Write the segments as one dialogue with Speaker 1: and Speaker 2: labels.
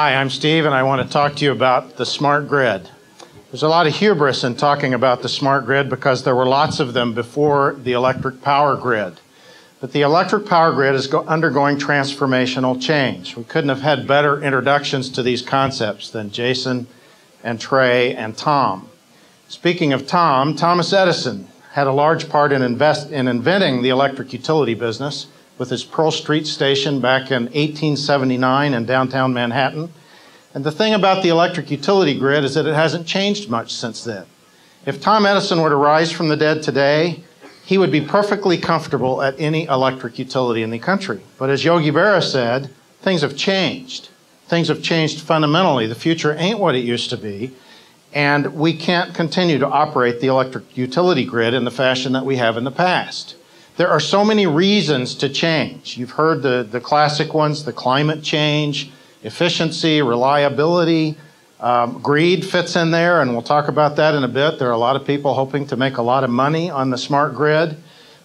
Speaker 1: Hi, I'm Steve, and I want to talk to you about the smart grid. There's a lot of hubris in talking about the smart grid because there were lots of them before the electric power grid. But the electric power grid is undergoing transformational change. We couldn't have had better introductions to these concepts than Jason and Trey and Tom. Speaking of Tom, Thomas Edison had a large part in inventing the electric utility business with his Pearl Street station back in 1879 in downtown Manhattan. And the thing about the electric utility grid is that it hasn't changed much since then. If Tom Edison were to rise from the dead today, he would be perfectly comfortable at any electric utility in the country. But as Yogi Berra said, things have changed. Things have changed fundamentally. The future ain't what it used to be, and we can't continue to operate the electric utility grid in the fashion that we have in the past. There are so many reasons to change. You've heard the classic ones, the climate change, efficiency, reliability, greed fits in there, and we'll talk about that in a bit. There are a lot of people hoping to make a lot of money on the smart grid,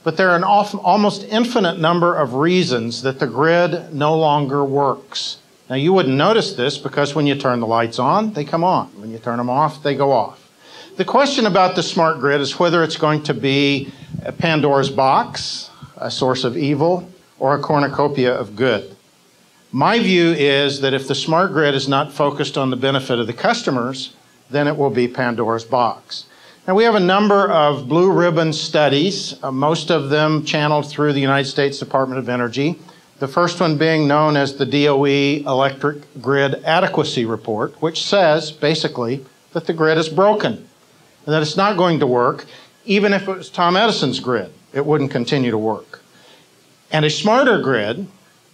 Speaker 1: but there are an almost infinite number of reasons that the grid no longer works. Now, you wouldn't notice this because when you turn the lights on, they come on. When you turn them off, they go off. The question about the smart grid is whether it's going to be a Pandora's box, a source of evil, or a cornucopia of good. My view is that if the smart grid is not focused on the benefit of the customers, then it will be Pandora's box. Now, we have a number of blue ribbon studies, most of them channeled through the United States Department of Energy. The first one being known as the DOE Electric Grid Adequacy Report, which says, basically, that the grid is broken and that it's not going to work. Even if it was Tom Edison's grid, it wouldn't continue to work. And a smarter grid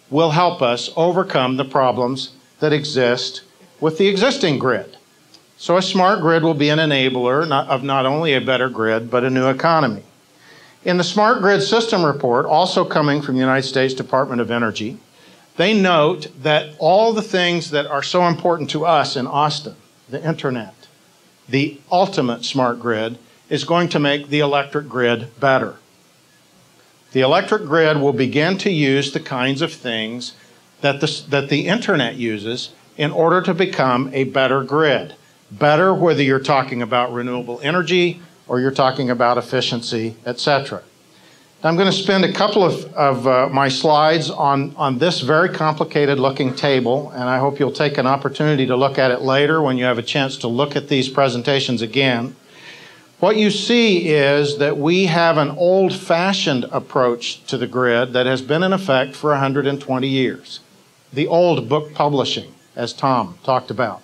Speaker 1: will help us overcome the problems that exist with the existing grid. So a smart grid will be an enabler of not only a better grid, but a new economy. In the Smart Grid System Report, also coming from the United States Department of Energy, they note that all the things that are so important to us in Austin, the internet, the ultimate smart grid, is going to make the electric grid better. The electric grid will begin to use the kinds of things that the internet uses in order to become a better grid. Better whether you're talking about renewable energy or you're talking about efficiency, etc. I'm going to spend a couple of my slides on this very complicated looking table, and I hope you'll take an opportunity to look at it later when you have a chance to look at these presentations again. What you see is that we have an old-fashioned approach to the grid that has been in effect for 120 years. The old book publishing, as Tom talked about.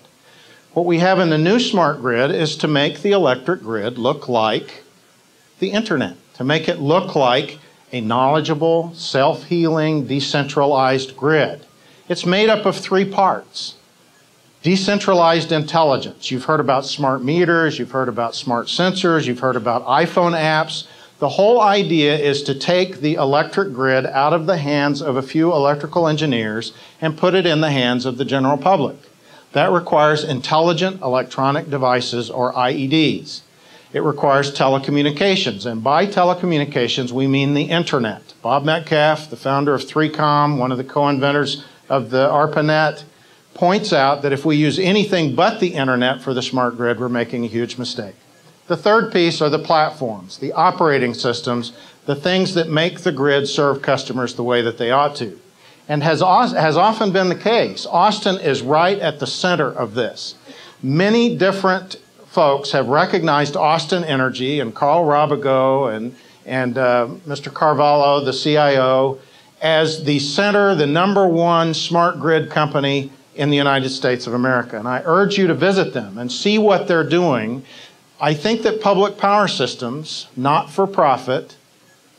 Speaker 1: What we have in the new smart grid is to make the electric grid look like the internet, to make it look like a knowledgeable, self-healing, decentralized grid. It's made up of three parts. Decentralized intelligence. You've heard about smart meters, you've heard about smart sensors, you've heard about iPhone apps. The whole idea is to take the electric grid out of the hands of a few electrical engineers and put it in the hands of the general public. That requires intelligent electronic devices, or IEDs. It requires telecommunications, and by telecommunications we mean the internet. Bob Metcalfe, the founder of 3Com, one of the co-inventors of the ARPANET, points out that if we use anything but the internet for the smart grid, we're making a huge mistake. The third piece are the platforms, the operating systems, the things that make the grid serve customers the way that they ought to. And has often been the case, Austin is right at the center of this. Many different folks have recognized Austin Energy and Carl Robigo and Mr. Carvalho, the CIO, as the center, the #1 smart grid company in the United States of America. And I urge you to visit them and see what they're doing. I think that public power systems, not for profit,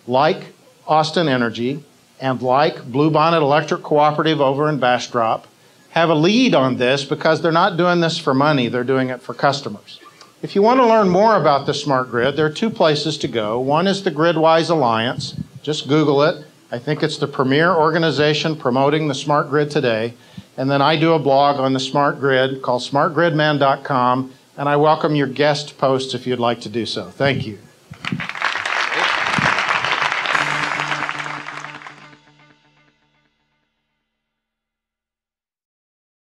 Speaker 1: like Austin Energy and like Bluebonnet Electric Cooperative over in Bastrop, have a lead on this because they're not doing this for money, they're doing it for customers. If you want to learn more about the smart grid, there are two places to go. One is the GridWise Alliance. Just Google it. I think it's the premier organization promoting the smart grid today. And then I do a blog on the smart grid called smartgridman.com, and I welcome your guest posts if you'd like to do so. Thank you.